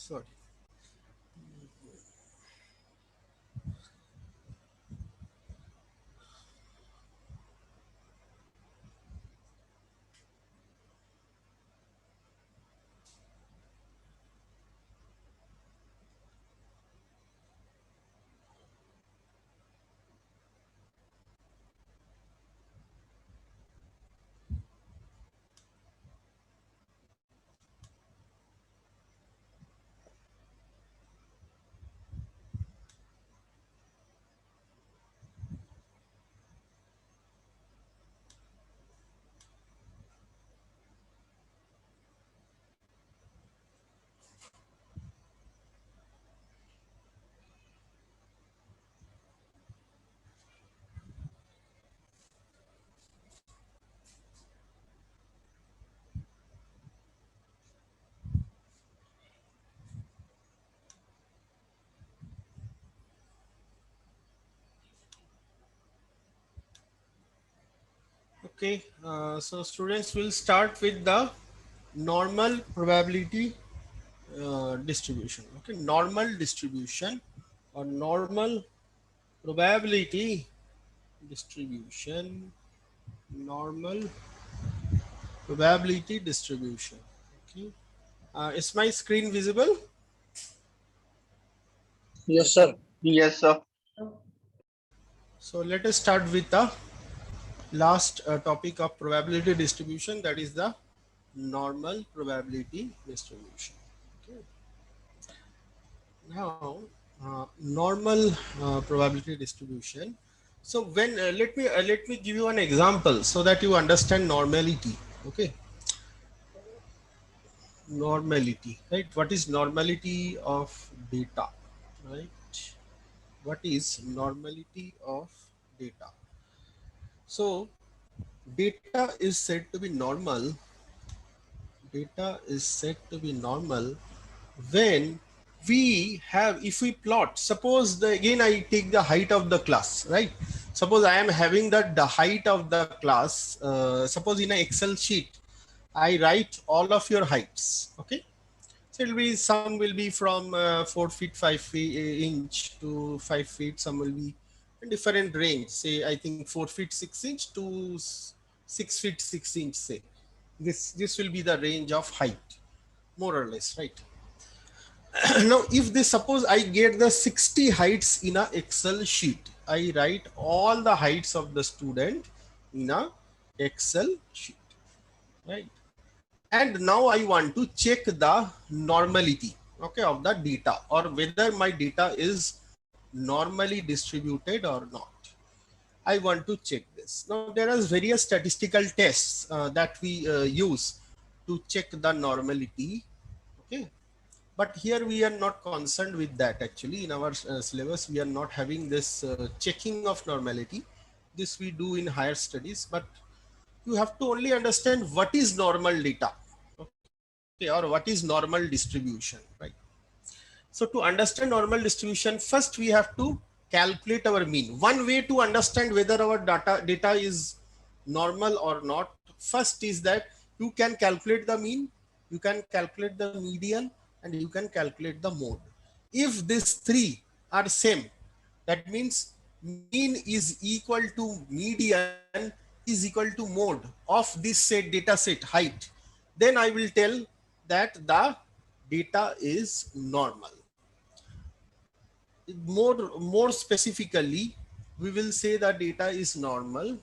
Sorry. Okay, so students will start with the normal probability distribution. Okay, normal distribution or normal probability distribution, normal probability distribution. Okay, is my screen visible? Yes, sir. Yes, sir. So let us start with the last topic of probability distribution, that is the normal probability distribution. Okay. Now, normal probability distribution. So when let me give you an example so that you understand normality. Okay, normality, right? What is normality of data, right? What is normality of data? So data is said to be normal. Data is said to be normal when we have, if we plot, suppose the, again I take the height of the class, right? Suppose I am having the height of the class, suppose in an Excel sheet I write all of your heights. Okay, so it'll be, some will be from 4 feet 5 feet inch to 5 feet, some will be in different range, say I think 4 feet 6 inch to 6 feet 6 inch, say this will be the range of height, more or less, right? Now if they, suppose I get the 60 heights in a Excel sheet, I write all the heights of the student in a Excel sheet, right? And now I want to check the normality, okay, of the data, or whether my data is normally distributed or not. I want to check this. Now there are various statistical tests that we use to check the normality. Okay, but here we are not concerned with that. Actually in our syllabus we are not having this checking of normality. This we do in higher studies, but you have to only understand what is normal data, okay, or what is normal distribution, right? So to understand normal distribution, first we have to calculate our mean. One way to understand whether our data is normal or not, first is that you can calculate the mean, you can calculate the median, and you can calculate the mode. If these three are same, that means mean is equal to median is equal to mode of this set data set height, then I will tell that the data is normal. More specifically, we will say the data is normal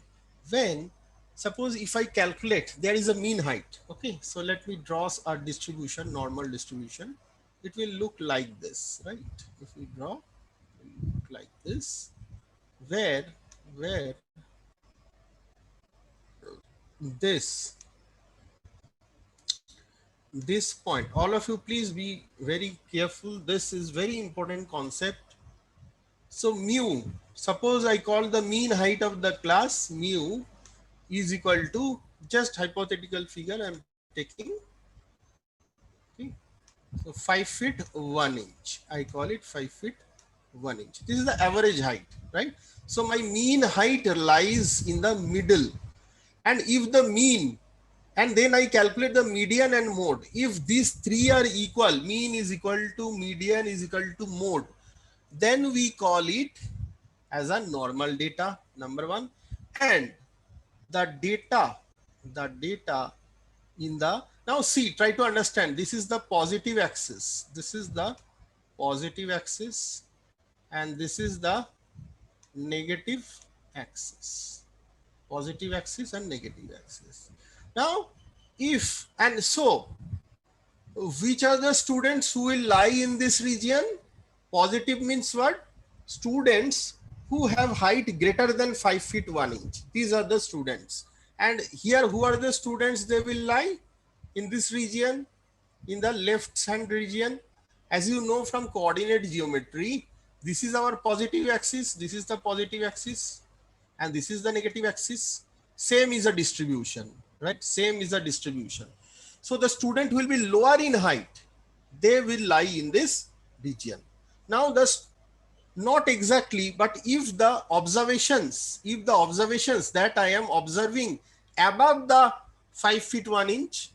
when, suppose if I calculate, there is a mean height. Okay, so let me draw a distribution, normal distribution. It will look like this, right? If we draw, it will look like this, where this this point, all of you please be very careful, this is very important concept. So mu, suppose I call the mean height of the class mu is equal to, just hypothetical figure I'm taking, okay, so 5 feet 1 inch, I call it 5 feet 1 inch. This is the average height, right? So my mean height lies in the middle, and if the mean and then I calculate the median and mode. If these three are equal, mean is equal to median is equal to mode, then we call it as a normal data, number one. And the data in the, now see, try to understand, this is the positive axis, this is the positive axis, and this is the negative axis, positive axis and negative axis. Now if, and so which are the students who will lie in this region? Positive means what? Students who have height greater than 5 feet 1 inch. These are the students. And here, who are the students? They will lie in this region, in the left hand region. As you know from coordinate geometry, this is our positive axis, this is the positive axis, and this is the negative axis. Same is a distribution, right? Same is a distribution. So the student will be lower in height, they will lie in this region. Now this, not exactly, but if the observations that I am observing above the 5 feet 1 inch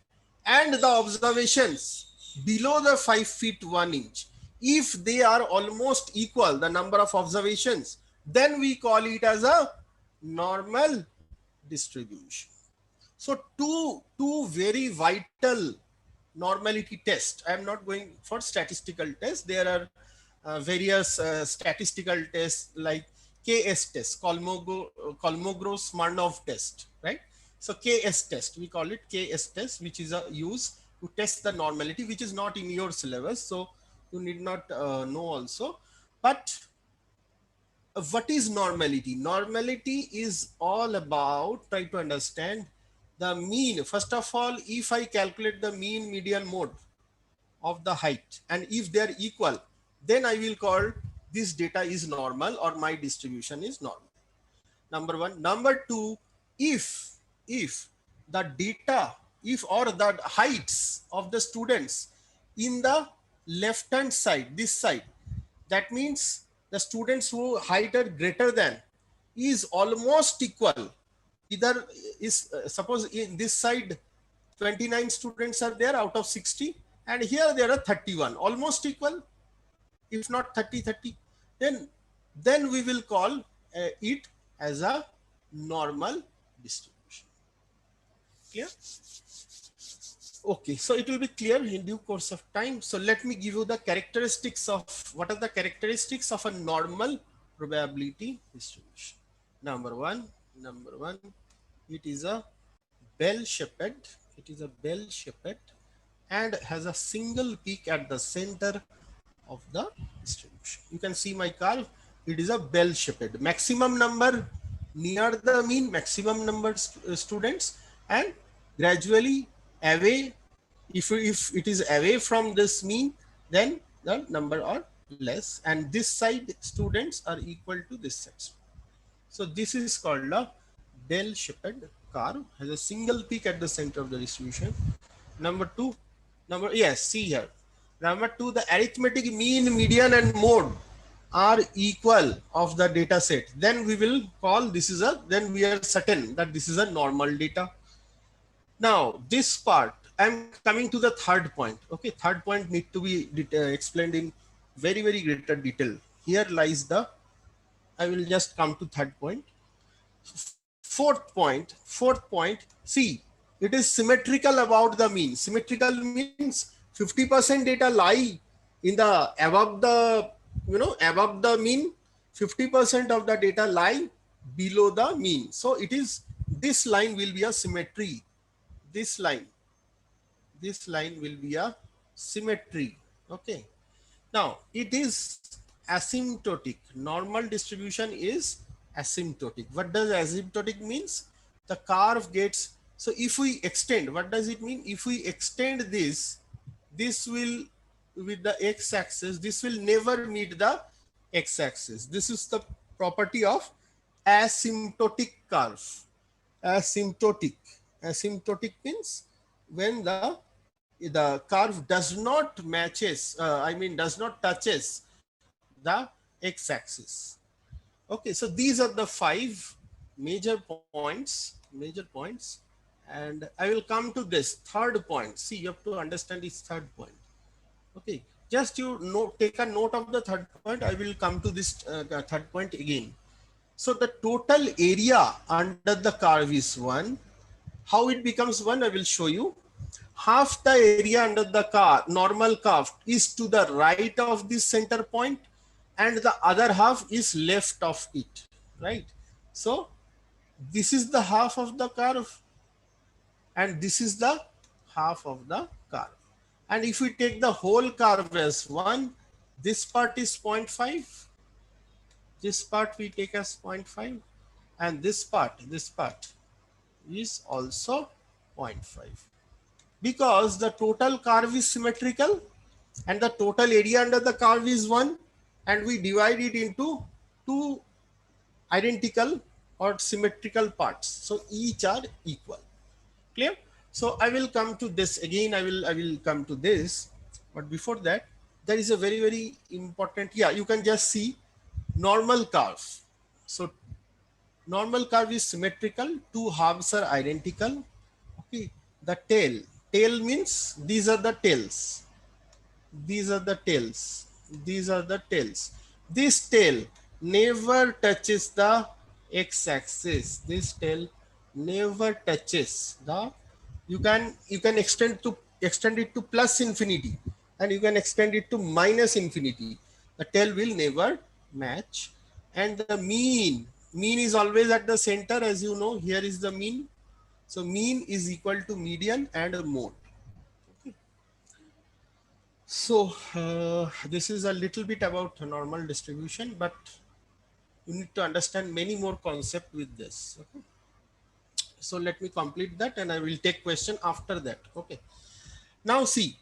and the observations below the 5 feet 1 inch, if they are almost equal, the number of observations, then we call it as a normal distribution. So two very vital normality tests. I am not going for statistical tests. There are various statistical tests like KS test, Kolmogorov-Smirnov test, right? So KS test, we call it KS test, which is a use to test the normality, which is not in your syllabus, so you need not know also. But what is normality? Normality is all about, try to understand the mean. First of all, if I calculate the mean, median, mode of the height, and if they are equal, then I will call this data is normal or my distribution is normal. Number one. Number two, if the data, if or the heights of the students in the left hand side, this side, that means the students who height are greater than is almost equal, either is suppose in this side 29 students are there out of 60, and here there are 31, almost equal, if not 30, then we will call it as a normal distribution. Clear? Okay, so it will be clear in due course of time. So let me give you the characteristics of, what are the characteristics of a normal probability distribution. Number one, it is a bell-shaped, and has a single peak at the center of the distribution. You can see my curve, it is a bell-shaped. Maximum number near the mean, maximum number students, and gradually away. If it is away from this mean, then the number are less, and this side students are equal to this side. So this is called a bell-shaped curve, has a single peak at the center of the distribution. Number two, yes, see here. Number two, the arithmetic mean, median, and mode are equal of the data set. Then we will call this is a, then we are certain that this is a normal data. Now this part, I am coming to the third point. Okay, third point need to be explained in very greater detail. Here lies the, I will just come to third point. Fourth point, see, it is symmetrical about the mean. Symmetrical means 50% data lie in the above the, above the mean, 50% of the data lie below the mean. So it is, this line will be a symmetry. This line will be a symmetry. Okay. Now it is asymptotic. Normal distribution is asymptotic. What does asymptotic means? The curve gets, so if we extend, what does it mean? If we extend this will, with the x-axis, this will never meet the x-axis. This is the property of asymptotic curve. Asymptotic means when the curve does not matches, does not touches the x-axis. Okay, so these are the five major points, And I will come to this third point. See, you have to understand this third point. Okay, just you note, take a note of the third point. I will come to this third point again. So the total area under the curve is 1. How it becomes 1, I will show you. Half the area under the curve, normal curve, is to the right of this center point, and the other half is left of it, right? So this is the half of the curve, and this is the half of the curve. And if we take the whole curve as 1, this part is 0.5, this part we take as 0.5, and this part is also 0.5, because the total curve is symmetrical and the total area under the curve is 1, and we divide it into two identical or symmetrical parts, so each are equal. Clear? So I will come to this again. I will come to this, but before that, there is a very important. Yeah, you can just see normal curve. So normal curve is symmetrical. Two halves are identical. Okay. The tail means these are the tails. These are the tails. These are the tails. This tail never touches the x-axis. This tail never touches the. You can extend it to plus infinity, and you can extend it to minus infinity. The tail will never match, and the mean is always at the center, as you know. Here is the mean. So mean is equal to median and a mode. So this is a little bit about normal distribution, but you need to understand many more concepts with this. Okay. So let me complete that, and I will take question after that. Okay. Now see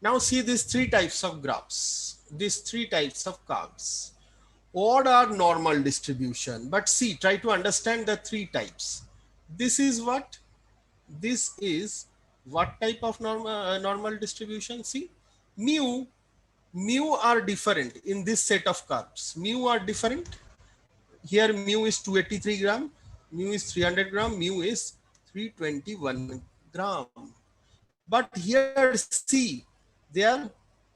these three types of graphs, these three types of curves. What are normal distribution? But see, try to understand the three types. This is what? This is what type of normal distribution? See, mu are different in this set of curves. Mu are different. Here mu is 283 gram, mu is 300 gram, mu is 321 gram. But here see, there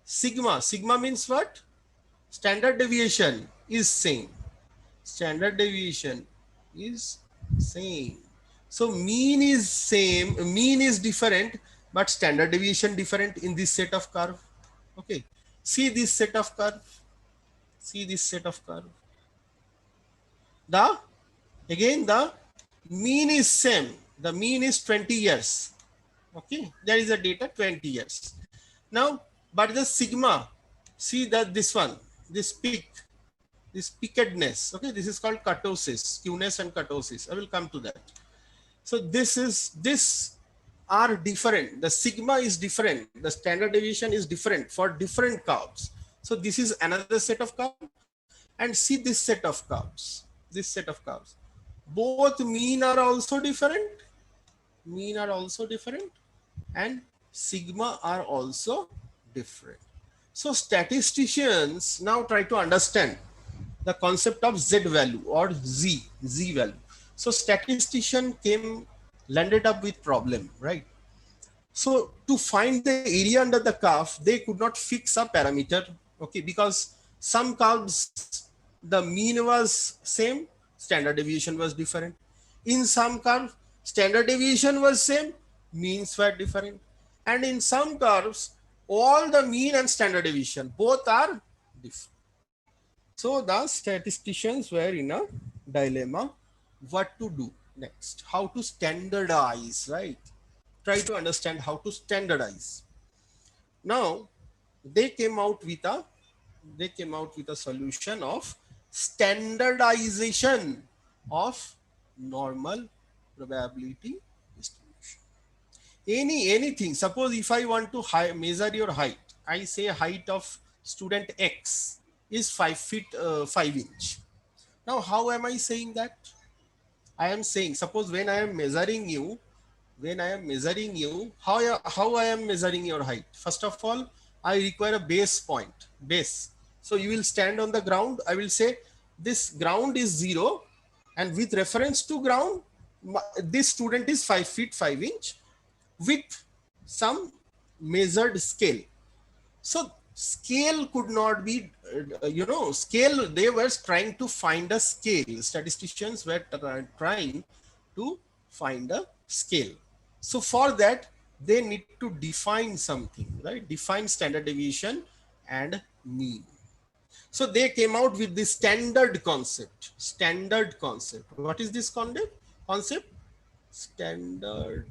sigma means what? Standard deviation is same. Standard deviation is same. So mean is same, mean is different, but standard deviation different in this set of curve. Okay. See this set of curve. See this set of curve. Again the mean is same. The mean is 20 years. Okay. There is a data 20 years. Now, but the sigma, see that this one, this peak, this peakedness. Okay. This is called kurtosis, skewness and kurtosis. I will come to that. So this are different. The sigma is different. The standard deviation is different for different curves. So this is another set of curves, and see this set of curves. This set of curves. Both mean are also different. Mean are also different, and sigma are also different. So statisticians now try to understand the concept of z value or z value. So statistician landed up with problem, right? So to find the area under the curve, they could not fix a parameter, okay, because some curves the mean was same, standard deviation was different. In some curve, standard deviation was same, means were different. And in some curves, all the mean and standard deviation both are different. So the statisticians were in a dilemma what to do next, how to standardize, right? Try to understand how to standardize. Now they came out with a solution of standardization of normal probability distribution. Anything, suppose if I want to measure your height, I say height of student X is 5 feet 5 inch. Now how am I saying that? I am saying, suppose when I am measuring you, how I am measuring your height? First of all, I require a base point, base. So you will stand on the ground. I will say this ground is 0, and with reference to ground, this student is 5 feet 5 inch with some measured scale. So scale could not be, scale, they were trying to find a scale. Statisticians were trying to find a scale. So for that, they need to define something, right? Define standard deviation and mean. So they came out with this standard concept. Standard concept. What is this concept? Standard,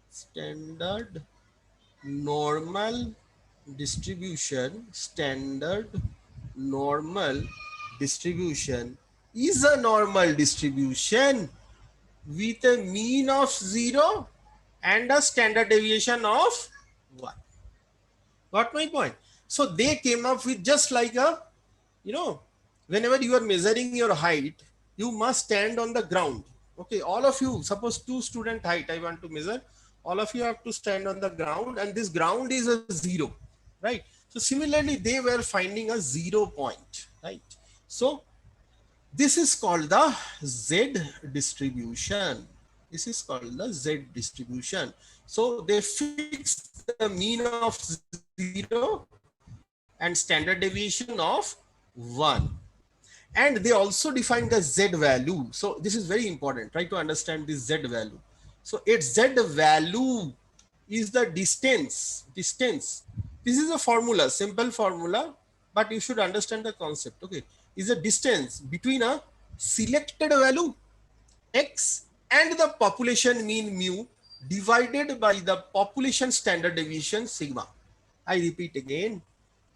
standard normal distribution. Standard normal distribution is a normal distribution with a mean of 0 and a standard deviation of 1. Got my point? So they came up with just like a, whenever you are measuring your height, you must stand on the ground. Okay, all of you, suppose 2 student height I want to measure, all of you have to stand on the ground, and this ground is a 0, right? So similarly, they were finding a 0 point, right? So this is called the Z distribution. This is called the Z distribution. So they fix the mean of 0 and standard deviation of 1. And they also define the Z value. So this is very important. Try to understand this Z value. So its Z value is the distance. This is a formula, simple formula, but you should understand the concept. Okay, is a distance between a selected value x and the population mean mu divided by the population standard deviation sigma. I repeat again,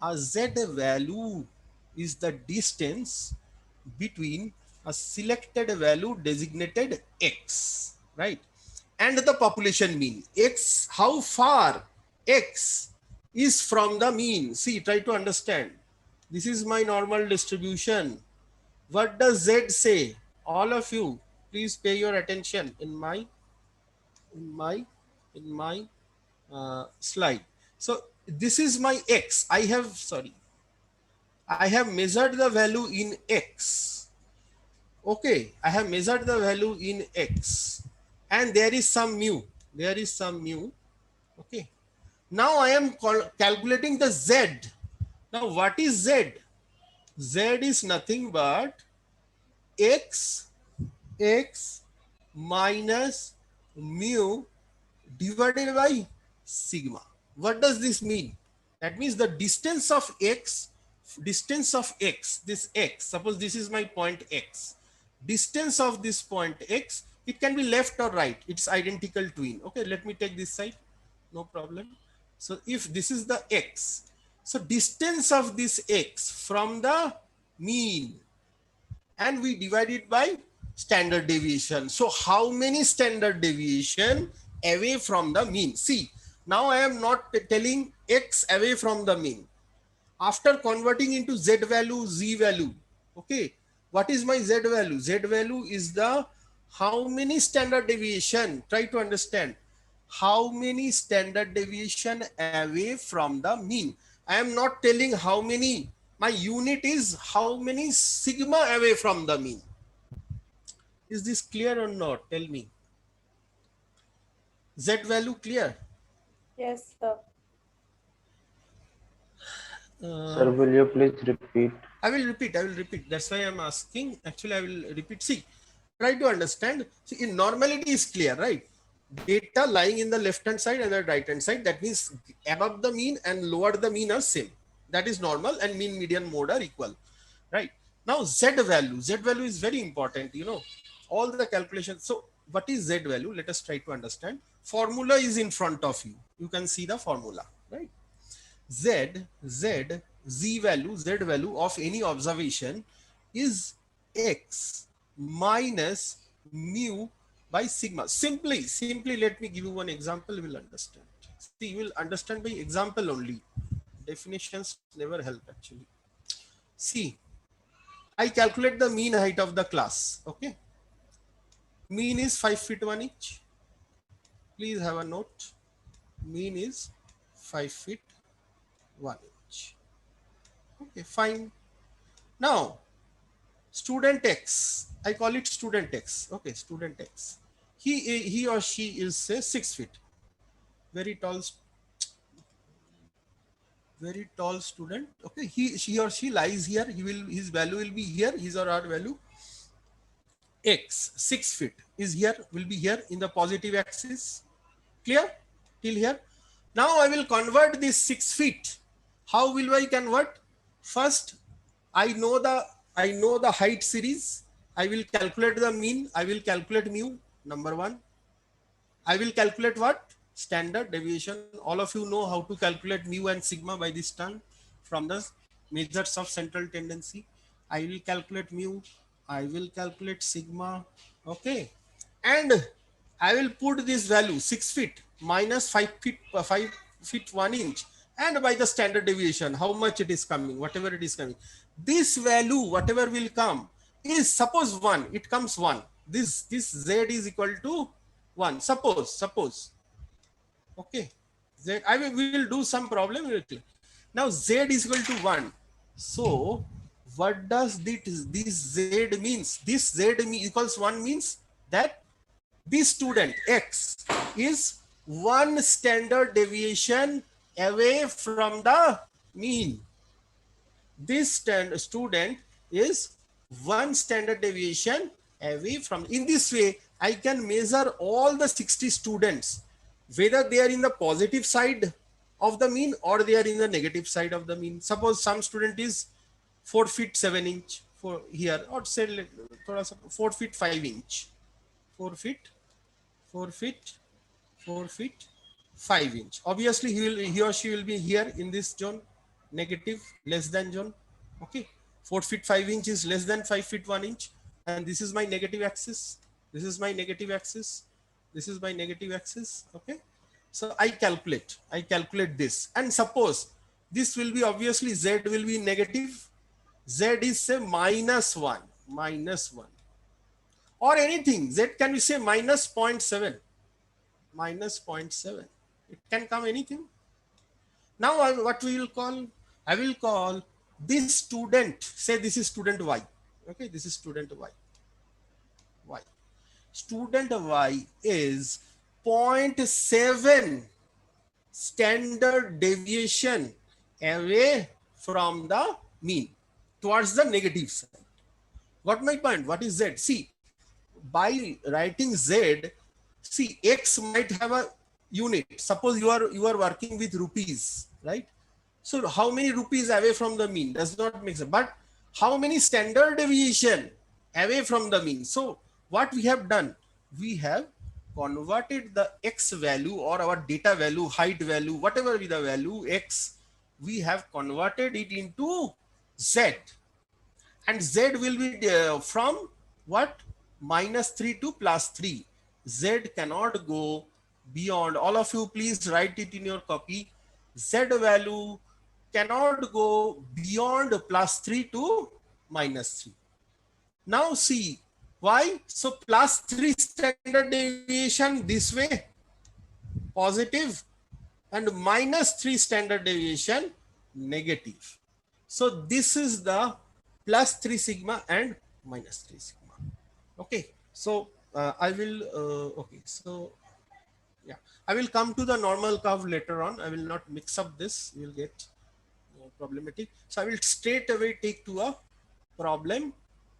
a Z value is the distance between a selected value designated x, right? And the population mean. X, how far x is from the mean. See, try to understand. This is my normal distribution. What does Z say? All of you, please pay your attention in my in my in my slide. So this is my x. I have measured the value in x. Okay, I have measured the value in x, and there is some mu. There is some mu. Okay. Now I am calculating the z. Now what is z? Z is nothing but x minus mu divided by sigma. What does this mean? That means the distance of x, this x, suppose this is my point x. Distance of this point x, it can be left or right. It's identical twin. Okay, let me take this side. No problem. So if this is the x, so distance of this x from the mean, and we divide it by standard deviation. So how many standard deviation away from the mean? See, now I am not telling x away from the mean. After converting into z value, z value, okay, what is my z value? Z value is the how many standard deviation, try to understand, how many standard deviation away from the mean. I am not telling how many, my unit is how many sigma away from the mean. Is this clear or not? Tell me. Z value clear? Yes, sir. Sir, will you please repeat? I will repeat. That's why I'm asking. Actually, I will repeat. See, try to understand. See, in normality is clear, right? Data lying in the left hand side and the right hand side. That means above the mean and lower the mean are same. That is normal, and mean, median, mode are equal, right? Now Z value. Z value is very important. All the calculations. So what is Z value? Let us try to understand. Formula is in front of you. You can see the formula, right? Z value of any observation is x minus mu by sigma. Simply let me give you one example. You will understand. See, you will understand by example only. Definitions never help actually. See, I calculate the mean height of the class. Okay, mean is 5 feet 1 inch. Please have a note. Mean is 5 feet 1 inch. Okay, fine. Now, student X I call it student X. Okay, student X. He or she is say 6 feet. Very tall, very tall student. Okay, she or she lies here. His value will be here. His or her value X 6 feet is here, will be here in the positive axis. Clear till here? Now I will convert this 6 feet. How will I convert? First, I know the height series. I will calculate the mean. I will calculate mu. Number one. I will calculate what? Standard deviation. All of you know how to calculate mu and sigma by this term from the measures of central tendency. I will calculate mu. I will calculate sigma. Okay. And I will put this value 6 feet minus 5 feet, 5 feet 1 inch. And by the standard deviation, how much it is coming, whatever it is coming. This value, whatever will come, is suppose 1, it comes 1. This Z is equal to 1. Suppose. Okay. Z, we will do some problem. Now Z is equal to 1. So what does this Z means? This Z equals 1 means that this student X is 1 standard deviation away from the mean. This student is 1 standard deviation away from. In this way, I can measure all the 60 students, whether they are in the positive side of the mean or they are in the negative side of the mean. Suppose some student is 4 feet 7 inch for here, or say 4 feet 5 inch, 4 feet 4 feet 4 feet 5 inch. Obviously he or she will be here in this zone, negative, less than zone. Okay, 4 feet 5 inch is less than 5 feet 1 inch, and this is my negative axis. This is my negative axis. This is my negative axis. Okay, so I calculate this, and suppose this will be, obviously Z will be negative. Z is say minus 1 or anything. Z can we say minus 0.7, minus 0.7. It can come anything. Now what we will call, I will call this student, say this is student Y. Okay, this is student Y. Student Y is 0.7 standard deviation away from the mean towards the negative side. Got my point? What is Z? See, by writing Z, see, X might have a unit. Suppose you are working with rupees, right? So how many rupees away from the mean does not make sense. But how many standard deviation away from the mean? So what we have done, we have converted the X value or our data value, height value, whatever be the value X, we have converted it into Z. And Z will be from what? -3 to +3. Z cannot go beyond. All of you please write it in your copy. Z value cannot go beyond +3 to -3. Now see why. So +3 standard deviation this way, positive, and -3 standard deviation, negative. So this is the +3 sigma and -3 sigma. Okay, so I will okay, so yeah, I will come to the normal curve later on. I will not mix up this, you will get problematic. So I will straight away take to a problem,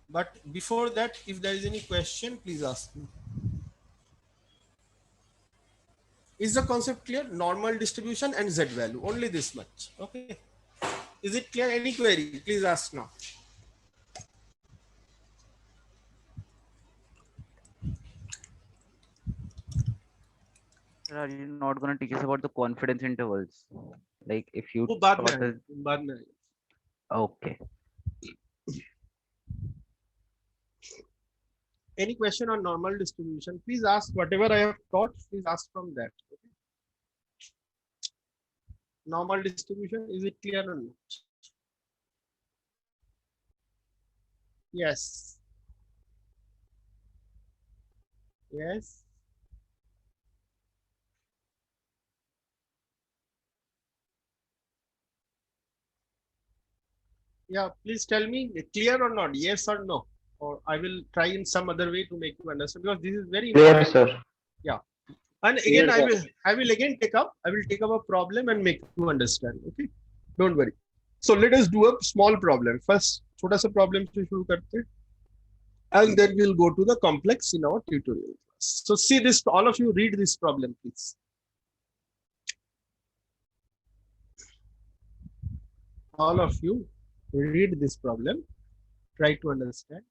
but before that, if there is any question, please ask me. Is the concept clear? Normal distribution and Z value, only this much. Okay, is it clear? Any query, please ask now. Sir, are you not going to teach us about the confidence intervals? Like if you वो बाद में taught us. आएगा, बाद में आएगा. Okay. Any question on normal distribution, please ask. Whatever I have taught, please ask from that. Okay? Normal distribution, is it clear or not? Yes. Yes. Yeah, please tell me, clear or not? Yes or no? or I will try in some other way to make you understand, because this is very Clear, important. sir. Yeah. And again, I will again take up a problem and make you understand. Okay, don't worry. So let us do a small problem first. छोटा सा problem से शुरू करते हैं, and then we'll go to the complex in our tutorial class. So see this, all of you read this problem, please. All of you read this problem. Try to understand.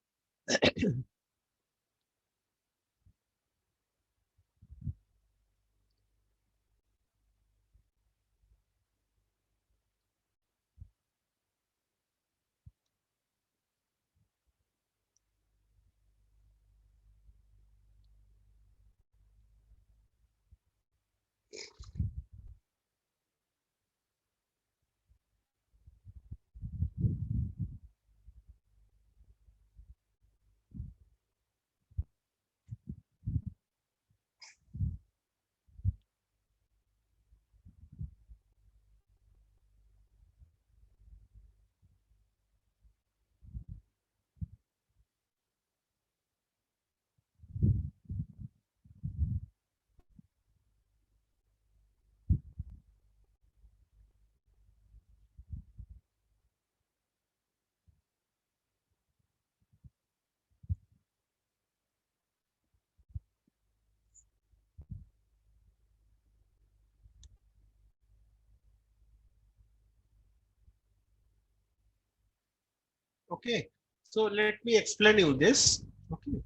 Okay, so let me explain you this. Okay,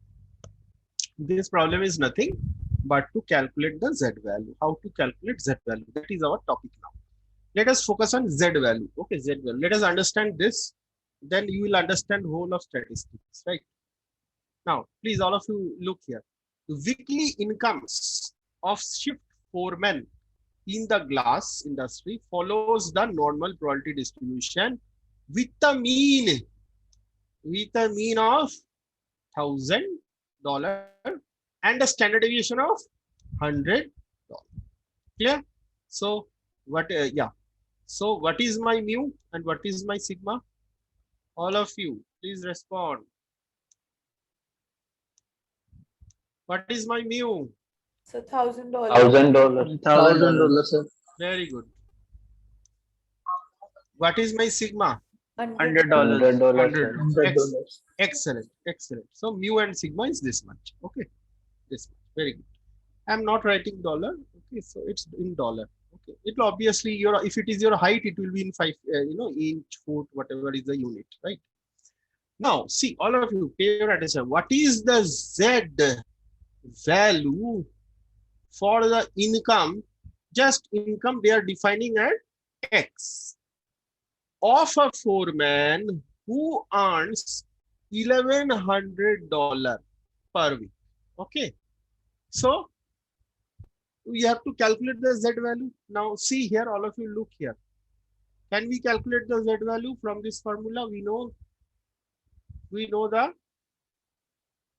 this problem is nothing but to calculate the z value. How to calculate z value? That is our topic now. Let us focus on z value. Okay, z value. Let us understand this. Then you will understand whole of statistics, right? Now, please, all of you look here. Weekly incomes of shift foremen in the glass industry follows the normal probability distribution with a mean of $1,000 and a standard deviation of $100. Clear? So what? Yeah. So what is my mu and what is my sigma? All of you, please respond. What is my mu? So $1,000. $1,000. $1,000, sir. Very good. What is my sigma? $100. $100, sir. $100. Excellent, excellent. So mu and sigma is this much. Okay, this much. Very good. I'm not writing dollar. Okay, so it's in dollar. Okay, it will obviously your, if it is your height, it will be in 5, inch, foot, whatever is the unit, right? Now, see, all of you pay your attention. What is the Z value for the income? Just income they are defining at X of a foreman who earns $1,100 per week. Okay, so we have to calculate the Z value. Now see here, all of you look here. Can we calculate the Z value from this formula? We know the,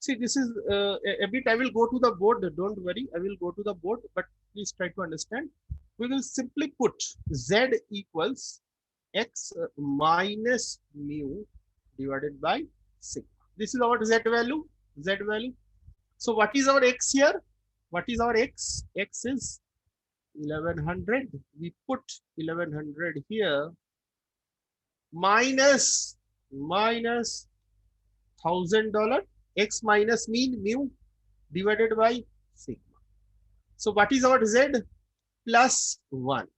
see, this is a bit, I will go to the board, don't worry, I will go to the board, but please try to understand. We will simply put Z equals X minus mu divided by sigma. This is our Z value, Z value. So what is our X here? What is our X? X is 1100. We put 1100 here, minus $1,000. X minus mean mu divided by sigma. So what is our Z? Plus 1.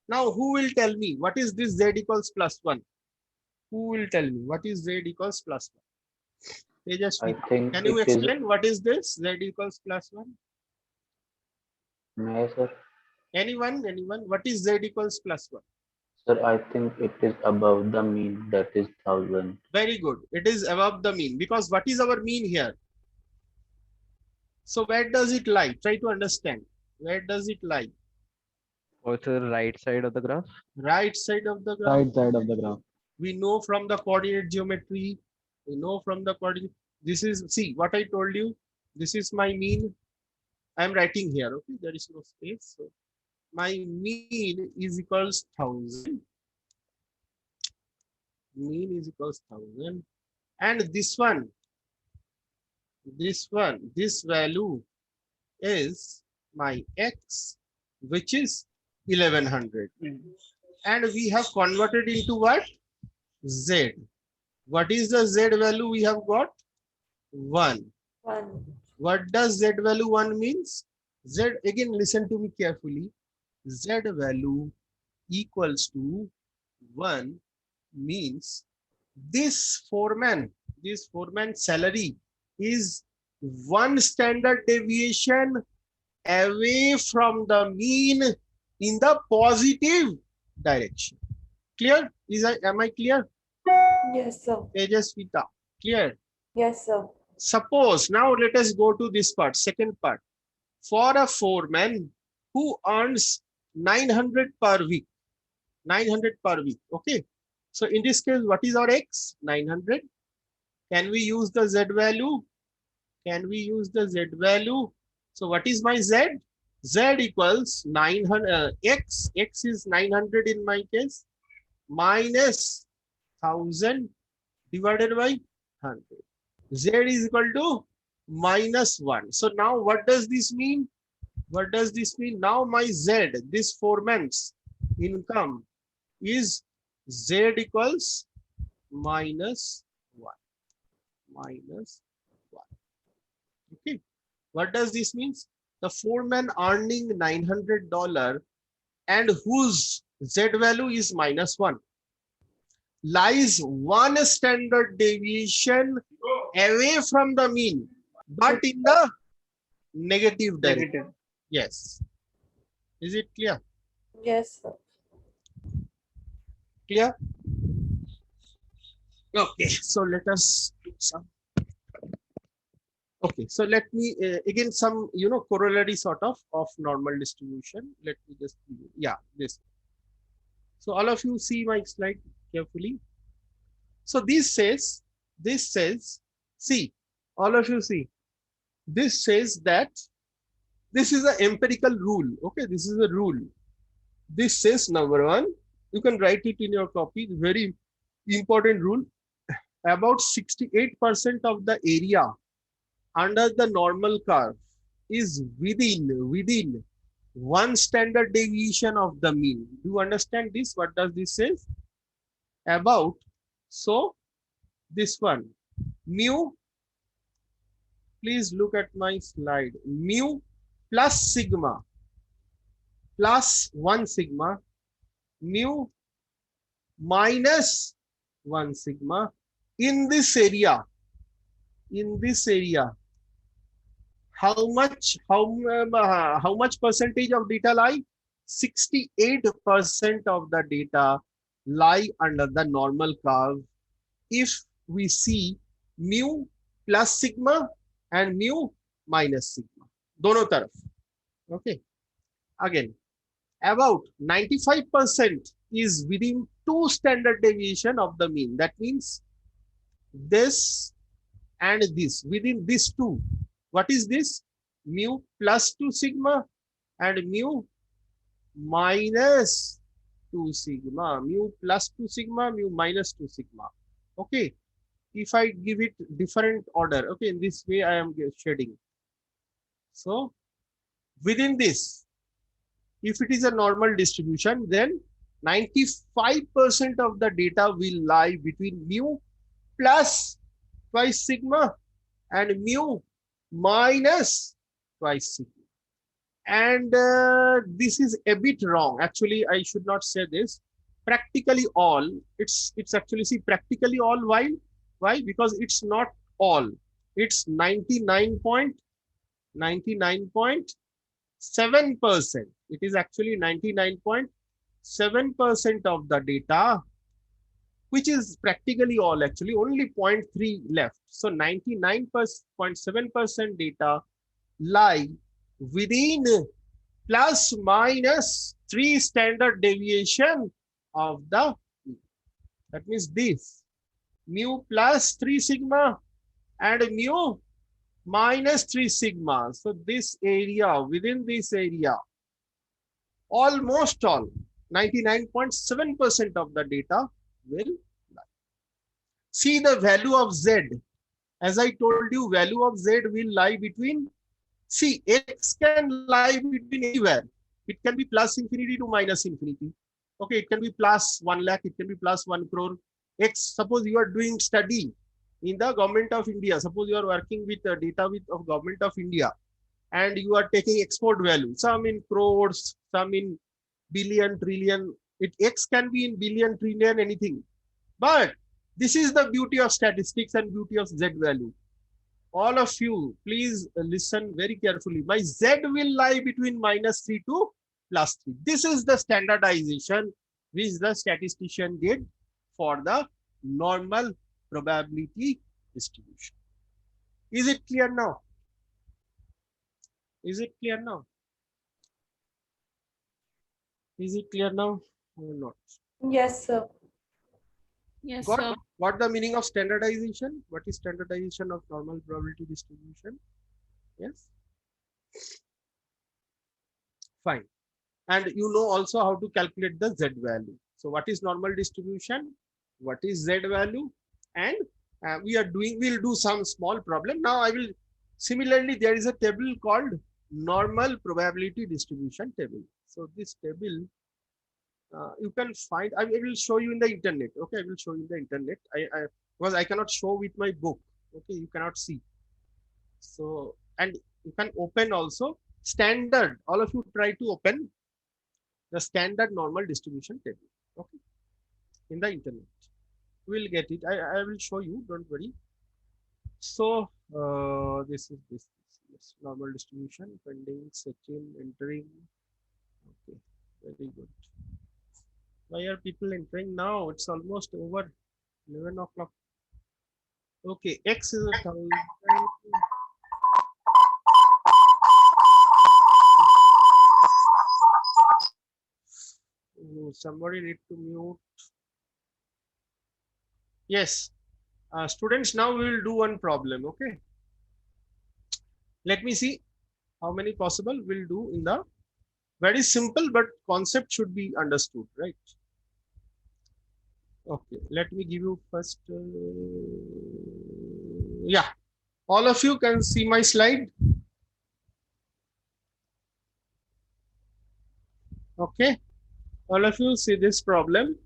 Now who will tell me what is this Z equals plus 1? Who will tell me what is Z equals plus 1? I think Can you it is. explain what is this Z equals plus 1? No, sir. Anyone? What is Z equals plus 1? Sir, I think it is above the mean, that is 1,000. Very good. It is above the mean, because what is our mean here? So where does it lie? Try to understand. Where does it lie? Also the right side of the graph. Right side of the graph. Right side of the graph. We know from the coordinate geometry. We know from the coordinate. This is, see what I told you. This is my mean. I am writing here. Okay, there is no space. So my mean is equals 1,000. Mean is equals 1,000. And this one this one, this value is my x, which is 1100. And we have converted into what? Z. What is the Z value we have got? 1. 1. What does Z value 1 means? Z, again, listen to me carefully. Z value equals to 1 means this foreman salary is 1 standard deviation away from the mean in the positive direction. Clear? Am I clear? Yes, sir. Tejasvita, clear? Yes, sir. Suppose, now let us go to this part, second part. For a foreman who earns 900 per week, 900 per week, okay? So in this case, what is our X? 900. Can we use the Z value? Can we use the Z value? So what is my Z? Z equals 900, X is 900 in my case, minus 1000 divided by 100. Z is equal to minus 1. So now what does this mean? What does this mean? Now my Z, this foreman's income is Z equals minus 1. Minus 1. Okay. What does this mean? The foreman earning $900 and whose Z value is minus 1 lies 1 standard deviation away from the mean, but in the negative direction. Yes. Is it clear? Yes, sir. Clear? Okay, so let us do some. Okay, so let me again some corollary sort of normal distribution. Let me just this. So all of you see my slide carefully. So this says, see, all of you see, this says that this is an empirical rule. Okay, this is a rule. This says number 1, you can write it in your copy, very important rule. About 68% of the area under the normal curve is within 1 standard deviation of the mean. Do you understand this? What does this say? About, so this one, mu, please look at my slide, mu plus sigma plus 1 sigma, mu minus 1 sigma in this area, how much percentage of data lie? 68% of the data lie under the normal curve if we see mu plus sigma and mu minus sigma, dono taraf. Okay, again, about 95% is within 2 standard deviation of the mean. That means this and this, within these 2. What is this? Mu plus 2 sigma and mu minus 2 sigma. Mu plus 2 sigma, mu minus 2 sigma. Okay. If I give it different order, okay, in this way I am shading. So within this, if it is a normal distribution, then 95% of the data will lie between mu plus twice sigma and mu minus twice sigma. And this is a bit wrong. Actually, I should not say this. Practically all, it's actually, see, practically all. Why? Because it's not all. It's 99.7%. It is actually 99.7% of the data, which is practically all, actually only 0.3 left. So 99.7% data lie within plus minus 3 standard deviation of the mean. That means this mu plus 3 sigma and mu minus 3 sigma. So this area, within this area, almost all 99.7% of the data will lie. See the value of Z. As I told you, value of z will lie between, see, x can lie between anywhere. It can be plus infinity to minus infinity. Okay, it can be plus 1 lakh, it can be plus 1 crore. X, suppose you are doing study in the government of India. Suppose you are working with data of government of India, and you are taking export value, some in crores, some in billion, trillion. X can be in billion, trillion, anything. But this is the beauty of statistics and beauty of Z value. All of you, please listen very carefully. My Z will lie between -3 to +3. This is the standardization which the statistician did for the normal probability distribution. Is it clear now? Is it clear now? Is it clear now or not? Yes, sir. Yes, Got sir. what the meaning of standardization? What is standardization of normal probability distribution? Yes. Fine. And you know also how to calculate the Z value. So what is normal distribution? What is Z value? And we'll do some small problem. Now I will, similarly, there is a table called normal probability distribution table. So this table, you can find, I will show you in the internet. Okay, I will show you in the internet. Because I cannot show with my book. Okay, you cannot see. So, and you can open also standard. All of you try to open the standard normal distribution table. Okay, in the internet. We'll get it. I will show you. Don't worry. So this is this. Yes, normal distribution. Pending, setting, entering. Okay, very good. Why are people entering now? It's almost over 11 o'clock. Okay, X is 1,000. Oh, somebody need to mute. Yes, students, now we will do one problem. Okay, let me see how many possible we'll do in the very simple, but concept should be understood, right? Okay, let me give you first. Yeah, all of you can see my slide. Okay, all of you see this problem.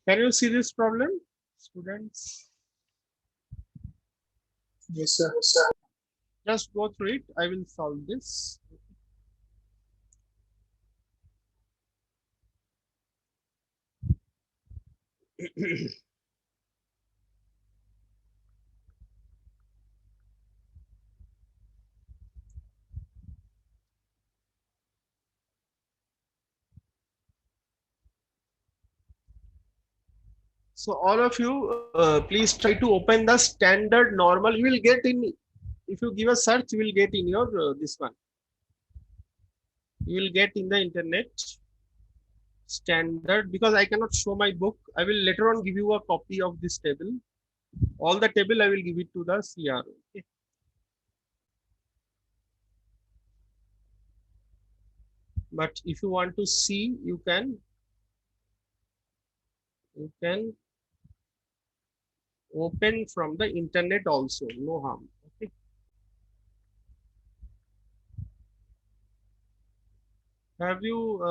Can you see this problem, students? Yes, sir. Just go through it. I will solve this. So all of you, please try to open the standard normal. You will get in, if you give a search, you will get in your this one. You will get in the internet standard, because I cannot show my book. I will later on give you a copy of this table. All the table I will give it to the CRO. Okay. But if you want to see, you can open from the internet also, no harm. Okay. Have you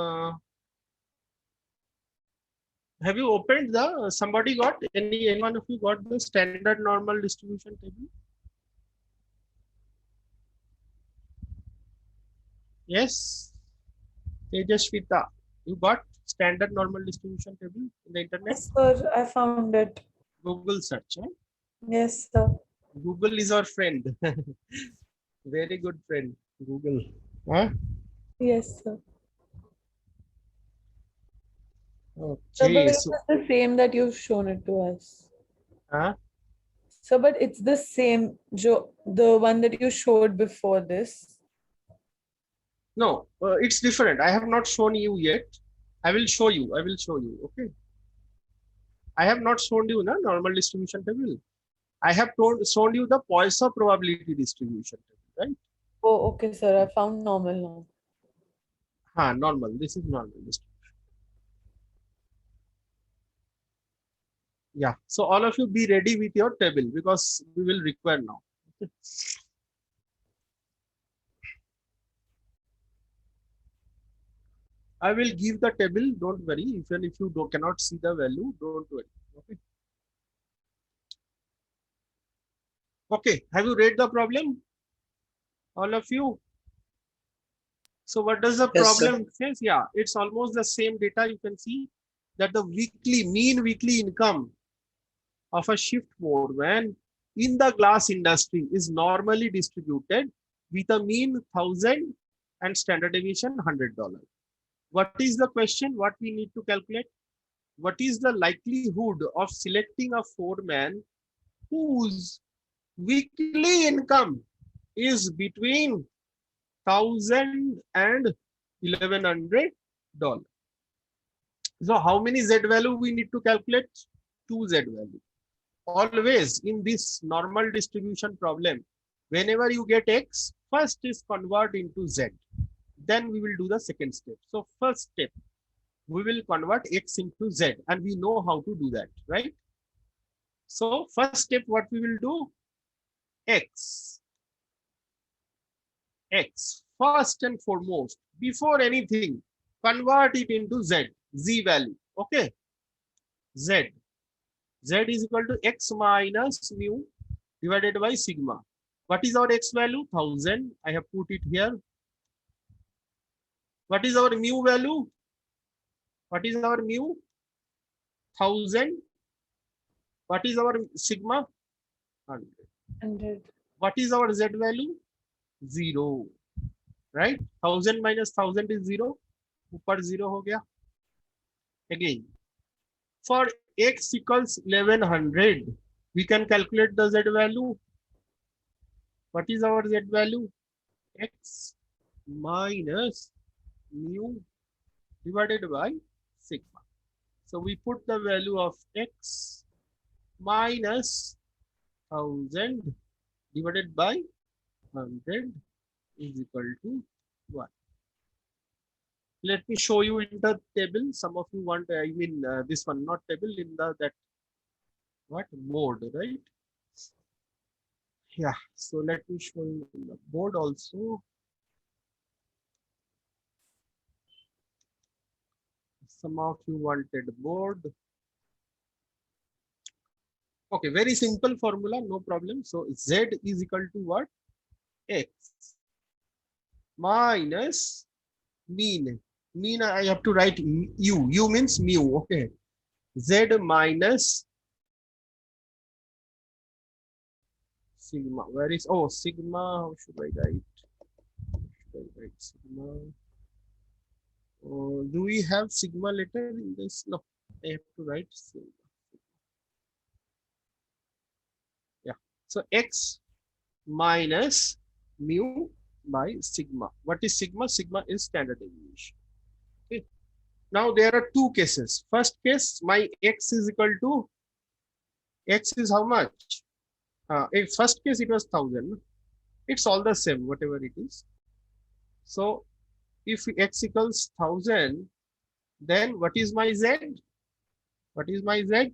opened the, somebody got, any one of you got the standard normal distribution table? Yes, Tejasvita, you got standard normal distribution table in the internet? Yes, sir. I found it. Google search. Eh? Yes, sir. Google is our friend. Very good friend, Google. Huh? Yes, sir. So, but Okay, it's so the same that you've shown it to us. huh? So, but it's the same, the one that you showed before this. No, it's different. I have not shown you yet. I will show you. Okay. I have not shown you the normal distribution table. I have shown you the Poisson probability distribution, right? Oh, okay, sir. I found normal now. Normal. This is normal distribution. Yeah. So all of you be ready with your table because we will require now. Okay. I will give the table. Don't worry. Even if you cannot see the value, don't worry. Okay. Okay. Have you read the problem? All of you. So what does the Yes, sir. problem says? Yeah, it's almost the same data. You can see that the mean weekly income of a shift foreman in the glass industry is normally distributed with a mean 1,000 and standard deviation $100. What is the question? What we need to calculate? What is the likelihood of selecting a foreman whose weekly income is between 1,000 and $1,100? So how many Z value we need to calculate? 2 Z value. Always in this normal distribution problem, whenever you get X, first is convert into Z. Then we will do the second step. So first step, we will convert X into Z, and we know how to do that, right? So first step, what we will do? X. First and foremost, before anything, convert it into Z value. Okay. Z is equal to X minus mu divided by sigma. What is our X value? 1,000. I have put it here. What is our mu value? What is our mu? 1,000. What is our sigma? 100. 100. What is our Z value? 0. Right? 1,000 minus 1,000 is 0. Upar 0 ho gaya. Again, for X equals 1,100, we can calculate the Z value. What is our Z value? X minus mu divided by sigma. So we put the value of X minus 1,000 divided by 100 is equal to 1. Let me show you in the table. Some of you want, this one, not table, in the board, right? Yeah, so let me show you in the board also. Some of you wanted board. Okay, very simple formula, no problem. So Z is equal to what? X minus mean. Mean I have to write U. U means mu. Okay. Z minus sigma. Where is sigma? How should I write? Sigma? Do we have sigma letter in this? No, I have to write sigma. Yeah. So X minus mu by sigma. What is sigma? Sigma is standard deviation. Okay. Now there are two cases. First case, my X is equal to, X is how much? In first case it was 1,000. It's all the same, whatever it is. So if X equals 1,000, then what is my Z? What is my Z?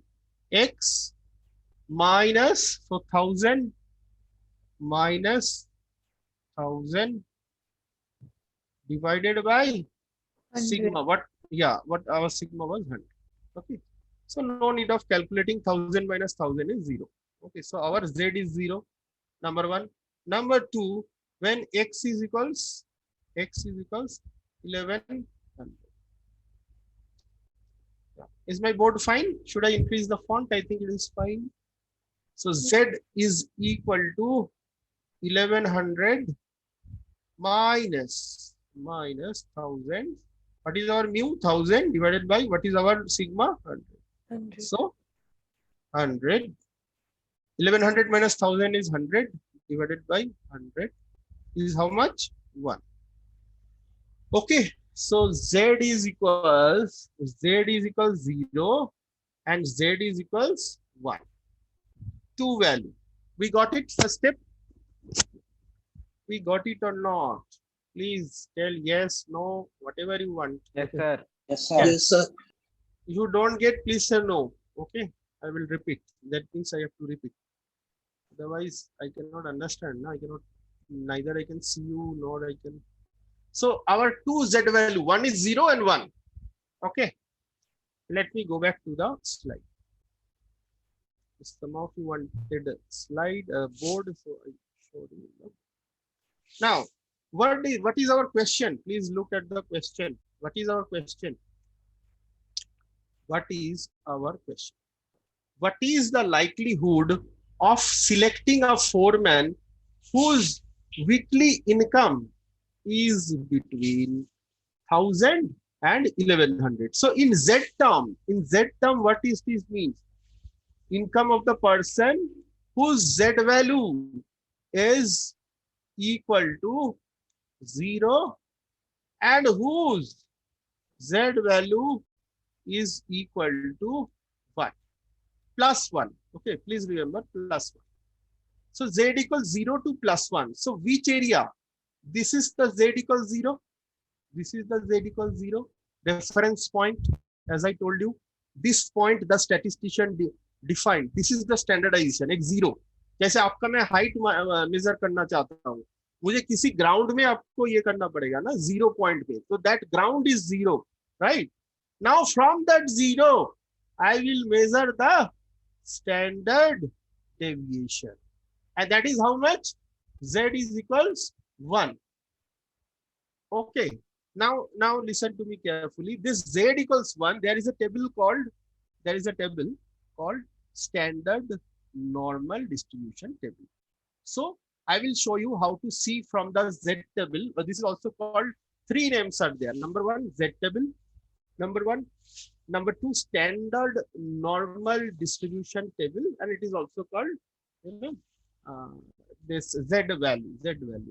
X minus, so 1,000 minus 1,000 divided by 100. sigma. What our sigma was 100. Okay. So no need of calculating. 1,000 minus 1,000 is 0. Okay. So our Z is 0. Number 1. Number 2, when X is equals 1,100. Yeah. Is my board fine? Should I increase the font? I think it is fine. So Z is equal to 1,100 minus 1,000. What is our mu? 1,000 divided by what is our sigma? 100. 100. So 100. 1,100 minus 1,000 is 100 divided by 100 is how much? 1. Okay. So Z is equals 0 and Z is equals 1. Two value. We got it, first step? We got it or not? Please tell yes, no, whatever you want. Yes, sir. Yes, sir. Yes, sir. You don't get, please say no. Okay, I will repeat. That means I have to repeat. Otherwise, I cannot understand. No, I cannot. Neither I can see you nor I can. So our two z value, one is 0 and 1. Okay. Let me go back to the slide. Some of you wanted a slide board, so I showed you. Now, what is our question? Please look at the question. What is our question? What is our question? What is the likelihood of selecting a foreman whose weekly income is between 1000 and 1100? So in Z term, what is this means? Income of the person whose Z value is equal to 0 and whose Z value is equal to what? +1. Okay, please remember +1. So Z equals 0 to +1. So which area? This is the Z equals 0. This is the Z equals 0. Reference point, as I told you. This point the statistician defined. This is the standardization, एक 0. जैसे आपका मैं height measure करना चाहता हूँ, मुझे किसी ground में आपको ये करना पड़ेगा ना 0 पॉइंट पे, तो that ground is 0, right? Now from that 0 I will measure the standard deviation, and that is how much? Z is equals 1. Okay. Now listen to me carefully. This Z equals 1. There is a table called standard normal distribution table. So I will show you how to see from the Z table. But this is also called, 3 names are there. Number 1, Z table. Number 2, standard normal distribution table, and it is also called, this Z value.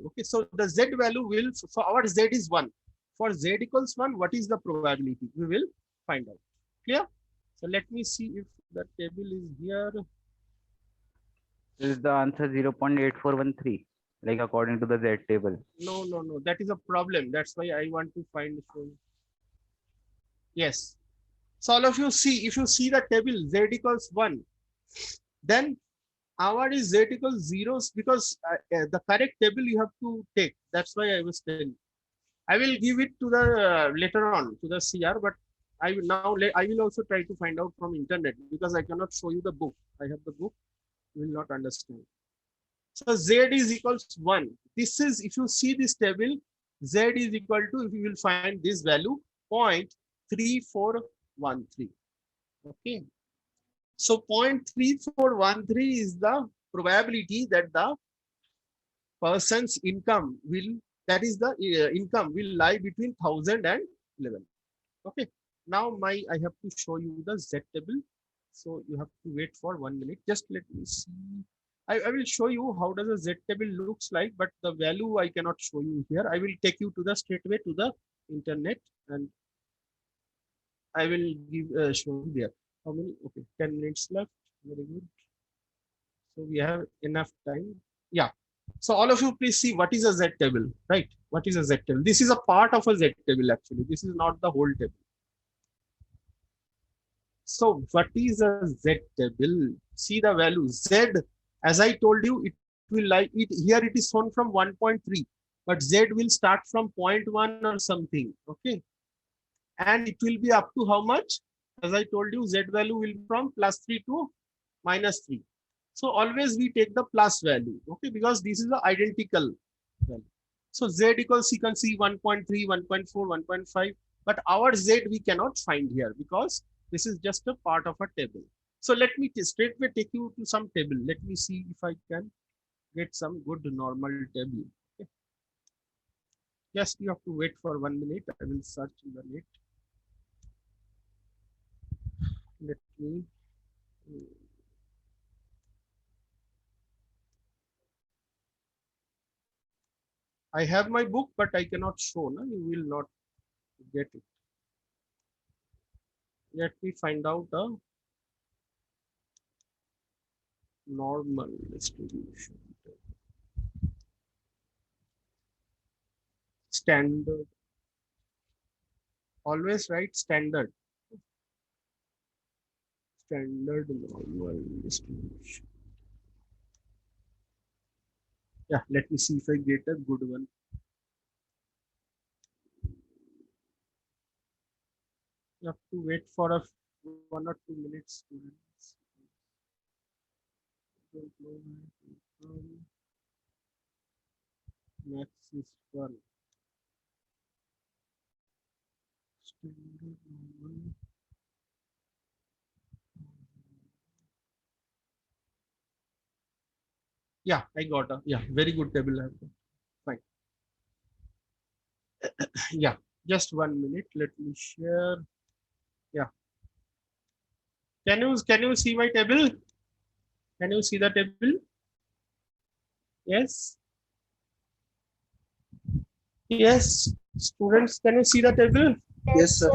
Okay, so the Z value will, for our Z is 1. For Z equals 1, what is the probability? We will find out. Clear? So let me see if the table is here. This is the answer 0.8413, like according to the Z table. No. That is a problem. That's why I want to find. Yes. So all of you see, if you see the table Z equals 1, then our is Z equals 0, because the correct table you have to take. That's why I was telling. I will give it to the later on to the CR, but I will also try to find out from internet, because I cannot show you the book. I have the book, you will not understand. So Z is equals 1. This is, if you see this table, Z is equal to, if you will find this value, 0.3413. Okay. So 0.3413 is the probability that the person's income will, that is the income will lie between 1000 and 11. Okay. Now I have to show you the Z table. So you have to wait for 1 minute. Just let me see. I will show you how does a Z table looks like, but the value I cannot show you here. I will take you to the straightway to the internet, and I will give show you there. How many? Okay, 10 minutes left. Very good. So we have enough time. Yeah. So all of you, please see what is a Z table, right? What is a Z table? This is a part of a Z table actually. This is not the whole table. So what is a Z table? See the value Z. As I told you, it will like it here. It is shown from 1.3, but Z will start from 0.1 or something. Okay, and it will be up to how much? As I told you, Z value will from +3 to -3. So always we take the plus value. Okay, because this is the identical value. So Z equals, you can see 1.3, 1.4, 1.5, but our Z we cannot find here because this is just a part of a table. So let me straightway take you to some table. Let me see if I can get some good normal table. Okay. Just you have to wait for 1 minute. I will search in the net. Let me. I have my book, but I cannot show. No? You will not get it. Let me find out a normal distribution. Standard. Always write standard. Standard normal distribution. Yeah, let me see if I get a good one. You have to wait for a 1 or 2 minutes, students. Don't know where to come. Max is 1. Standard normal. Yeah, I got a very good table. I have got. Fine. Yeah, just 1 minute. Let me share. Yeah. Can you see my table? Can you see the table? Yes. Yes, students, can you see the table? Yes, sir.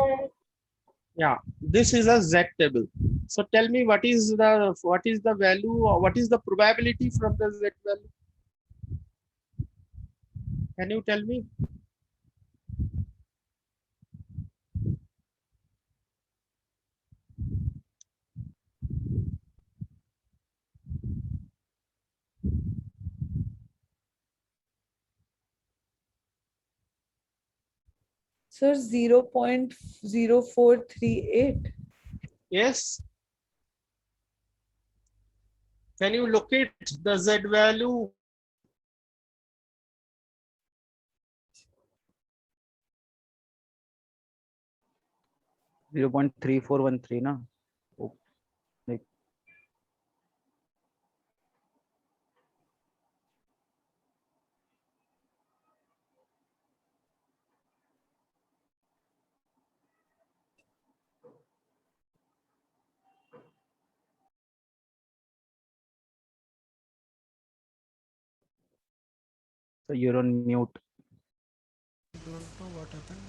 Yeah, this is a Z table. So tell me what is the value or what is the probability from the Z value? Can you tell me? Sir, 0.0438. Yes. Can you locate the Z value? Zero point 3413 na. Oh, like so you're on mute. Don't know what happened.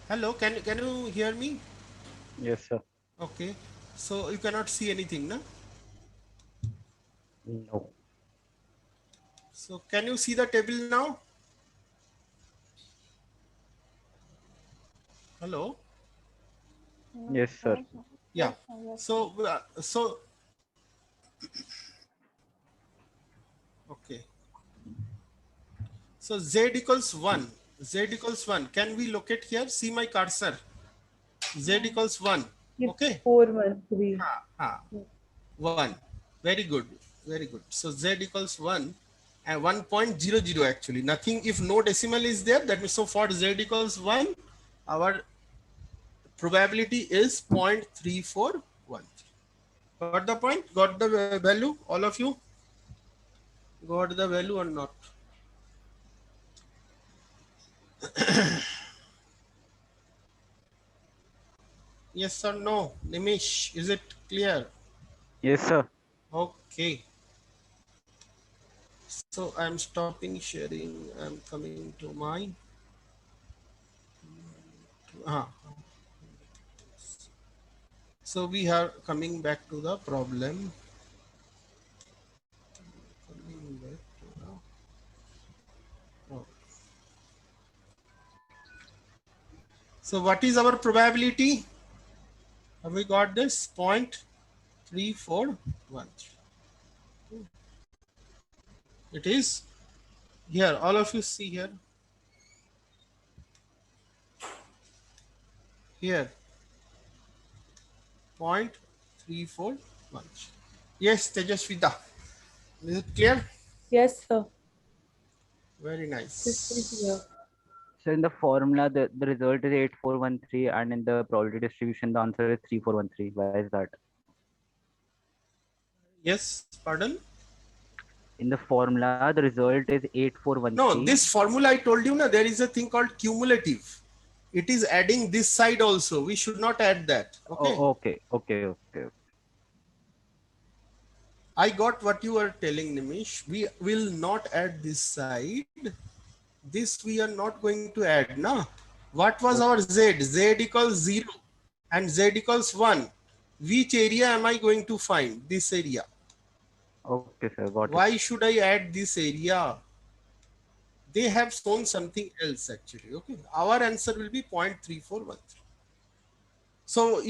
Hello, can you hear me? Yes, sir. Okay. So you cannot see anything, no? No. So can you see the table now? Hello? Yes, sir. Yeah. So okay. So Z equals 1. Z equals 1. Can we locate here? See my cursor. Z equals 1. It's Okay. 413. Ah, 1. Very good. Very good. So Z equals 1 and 1.00 actually. Nothing, if no decimal is there, that means so for Z equals 1, our probability is 0.3413. Got the point? Got the value? All of you? Got the value or not? Yes or no? Nimish, is it clear? Yes, sir. Okay. So I'm stopping sharing. I'm coming to my. Ah. So we are coming back to the problem. Coming back to the. Oh. So what is our probability? Have we got this? 0.3413. It is here. All of you see here. Here. 0.341. Yes, Tejasvita. Is it clear? Yes, sir. Very Crystal nice. clear. So in the formula, the result is 8413, and in the probability distribution, the answer is 3413. Why is that? Yes, pardon? In the formula, the result is No, 8413. this formula I told you, na, there is a thing called cumulative. It is adding this side also. We should not add that. Okay. Oh, okay. I got what you are telling, Nimish. We will not add this side. This we are not going to add. Na? What was our Z? Z equals 0 and Z equals 1. Which area am I going to find? This area. Okay, sir. Got it. Why should I add this area? They have shown something else actually. Okay, our answer will be 0.3413. So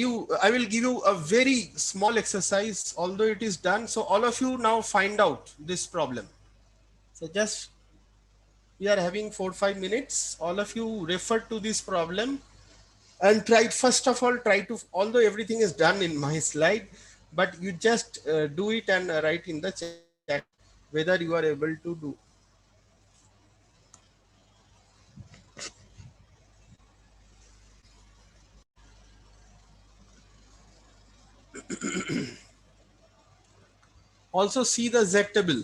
I will give you a very small exercise, although it is done. So all of you now find out this problem. So just we are having 4-5 minutes. All of you refer to this problem and try. First of all, try to. Although everything is done in my slide, but you just do it and write in the chat whether you are able to do. Also see the Z table.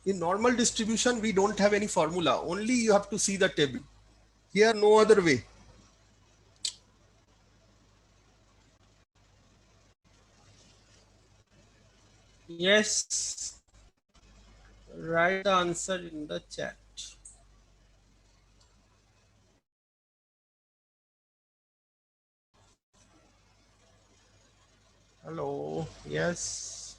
In normal distribution, we don't have any formula. Only you have to see the table. Here, no other way. Yes. Write the answer in the chat. Hello. Yes.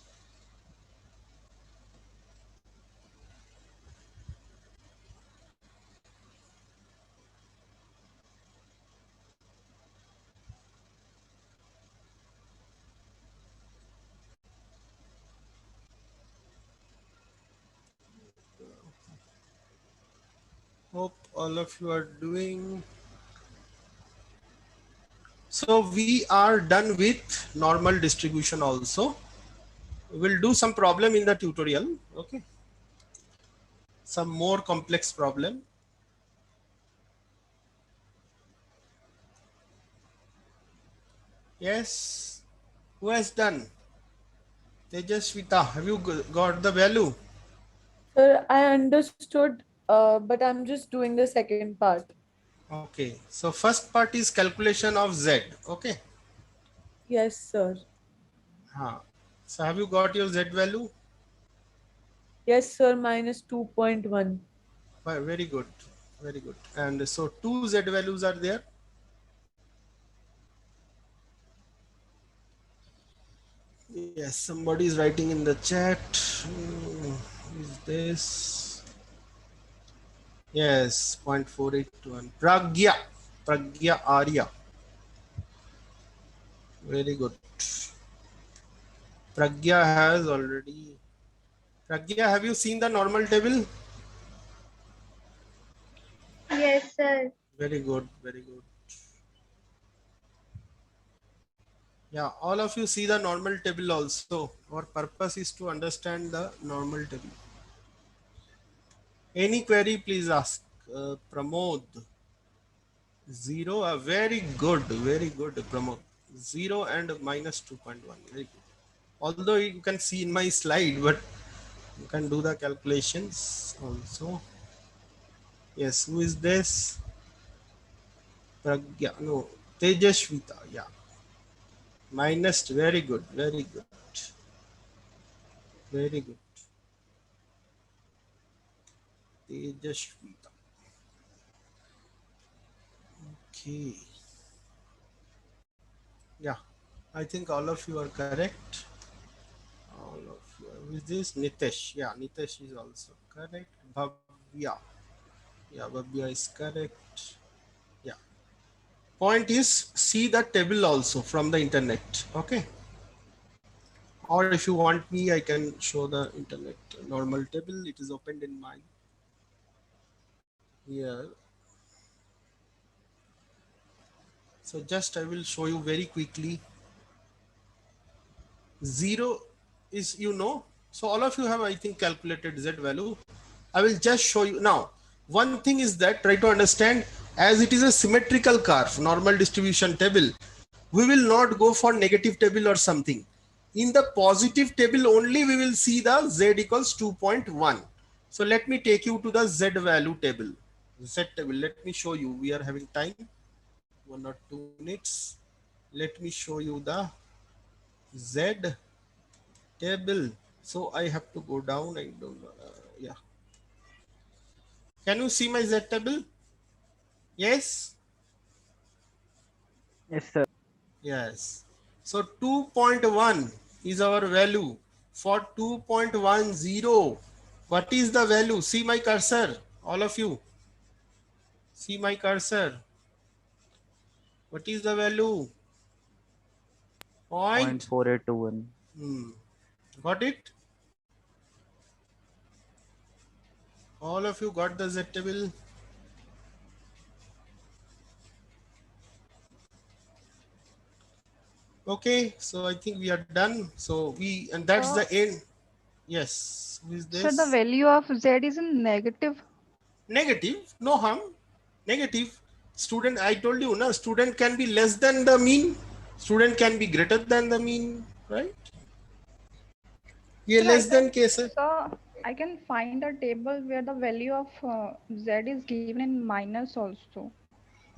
Hope all of you are doing. So we are done with normal distribution also. We'll do some problem in the tutorial. Okay. Some more complex problem. Yes. Who has done? Tejaswita, have you got the value? Sir, I understood, but I'm just doing the second part. Okay. So first part is calculation of Z. Okay. Yes, sir. So have you got your Z value? Yes, sir, minus 2.1. Very good. Very good. And so two Z values are there. Yes, somebody is writing in the chat. Is this? Yes, 0.481. Pragya. Pragya Arya. Very good. Pragya has already. Pragya, have you seen the normal table? Yes, sir. Very good. Very good. Yeah, all of you see the normal table also. Our purpose is to understand the normal table. Any query, please ask. Pramod. 0. Very good. Very good, Pramod. 0 and minus 2.1. Very good. Although you can see in my slide, but you can do the calculations also. Yes, who is this? Pragya. No, Tejaswita. Yeah. Minus. Very good. Very good. Very good. Tejaswita. Okay. Yeah, I think all of you are correct. All of you. Who is this? Nitesh. Yeah, Nitesh is also correct. Bhavya. Yeah, Bhavya is correct. Yeah. Point is, see the table also from the internet. Okay. Or if you want me, I can show the internet normal table. It is opened in my here. So just I will show you very quickly. 0 is, so all of you have, I think, calculated Z value. I will just show you now. One thing is that try to understand, as it is a symmetrical curve, normal distribution table, we will not go for negative table or something. In the positive table only, we will see the Z equals 2.1. So let me take you to the Z value table. Z table, let me show you. We are having time, 1 or 2 minutes. Let me show you the Z table. So I have to go down. I don't know. Yeah. Can you see my Z table? Yes. Yes, sir. Yes. So 2.1 is our value. For 2.10, what is the value? See my cursor, all of you. See my cursor. What is the value? Point. 0.4821. Got it? All of you got the Z table? Okay, so I think we are done. So and that's the end. Yes, who is So the this? value of Z is in negative. Negative, no harm. Negative. Student, I told you, na, student can be less than the mean. Student can be greater than the mean, right? ये Sir, less than case है. so I can find a table where the value of Z is given in minus also.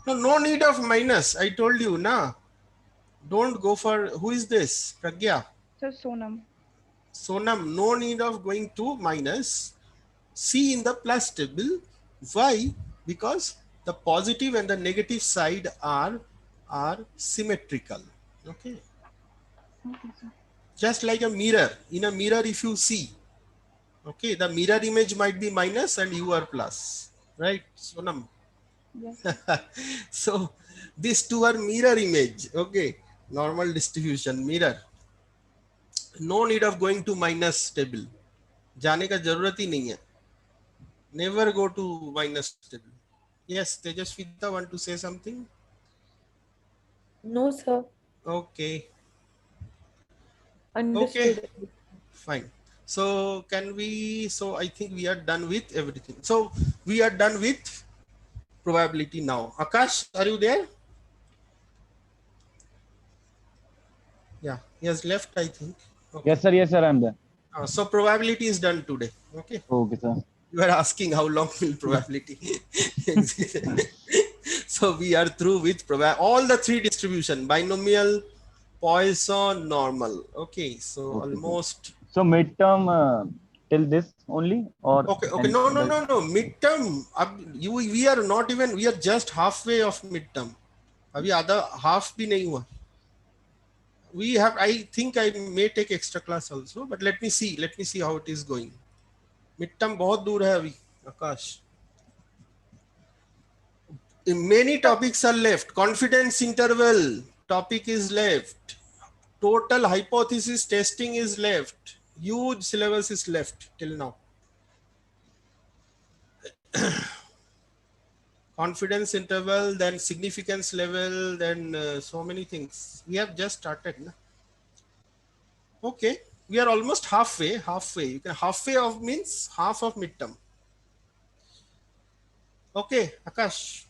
No need of minus. I told you, na. Don't go for, who is this? Pragya. So Sonam. Sonam, no need of going to minus. See in the plus table. Why? Because the positive and the negative side are symmetrical. Okay. Okay, sir. Just like a mirror. In a mirror, if you see, okay, the mirror image might be minus and you are plus, right? Sonam. Yes. So these two are mirror image. Okay, normal distribution mirror. No need of going to minus table. जाने का जरूरत ही नहीं है. Never go to minus table. Yes, Tejasvita want to say something? No, sir. Okay. Understood. Okay. Fine. So can we, so I think we are done with everything. So we are done with probability now. Akash, are you there? Yeah, he has left, I think. Okay. Yes, sir, I'm there. So probability is done today. Okay. Okay, sir. You are asking how long will probability exist. So we are through with all the three distribution: binomial, Poisson, normal. Okay, so Okay, almost. So midterm till this only, or Okay. No. Midterm. We are not even. We are just halfway of midterm. अभी आधा half भी नहीं हुआ. We have. I think I may take extra class also, but let me see. Let me see how it is going. Midterm बहुत दूर है अभी. आकाश. Many topics are left. Confidence interval topic is left. Total hypothesis testing is left. Huge syllabus is left till now. Confidence interval, then significance level, then so many things. We have just started. Na? Okay, we are almost halfway. You can halfway of means half of midterm. Okay, Akash.